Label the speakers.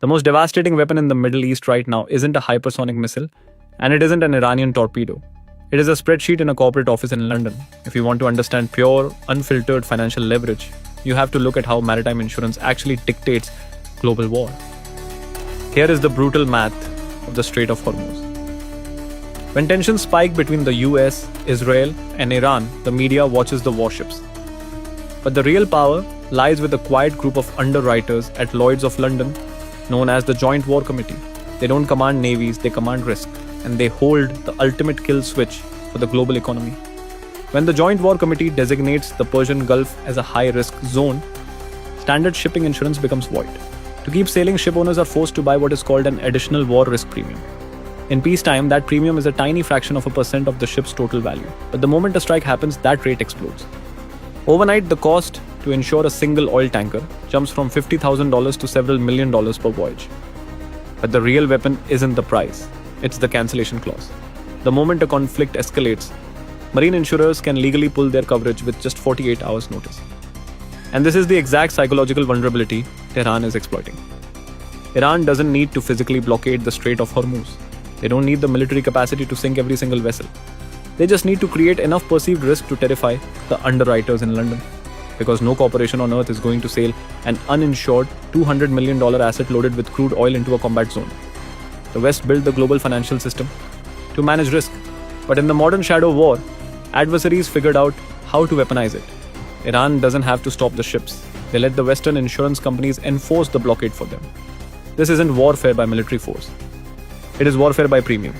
Speaker 1: The most devastating weapon in the Middle East right now isn't a hypersonic missile, and it isn't an Iranian torpedo. It is a spreadsheet in a corporate office in London. If you want to understand pure, unfiltered financial leverage, you have to look at how maritime insurance actually dictates global war. Here is the brutal math of the Strait of Hormuz. When tensions spike between the US, Israel, and Iran, the media watches the warships. But the real power lies with a quiet group of underwriters at Lloyd's of London, known as the Joint War Committee. They don't command navies, they command risk, and they hold the ultimate kill switch for the global economy. When the Joint War Committee designates the Persian Gulf as a high-risk zone, standard shipping insurance becomes void. To keep sailing, ship owners are forced to buy what is called an additional war risk premium. In peacetime, that premium is a tiny fraction of a percent of the ship's total value. But the moment a strike happens, that rate explodes. Overnight, the cost to insure a single oil tanker jumps from $50,000 to several $1 million per voyage. But the real weapon isn't the price, it's the cancellation clause. The moment a conflict escalates, marine insurers can legally pull their coverage with just 48 hours notice. And this is the exact psychological vulnerability Tehran is exploiting. Iran doesn't need to physically blockade the Strait of Hormuz. They don't need the military capacity to sink every single vessel. They just need to create enough perceived risk to terrify the underwriters in London. Because no corporation on earth is going to sail an uninsured $200 million asset loaded with crude oil into a combat zone. The West built the global financial system to manage risk. But in the modern shadow war, adversaries figured out how to weaponize it. Iran doesn't have to stop the ships. They let the Western insurance companies enforce the blockade for them. This isn't warfare by military force. It is warfare by premium.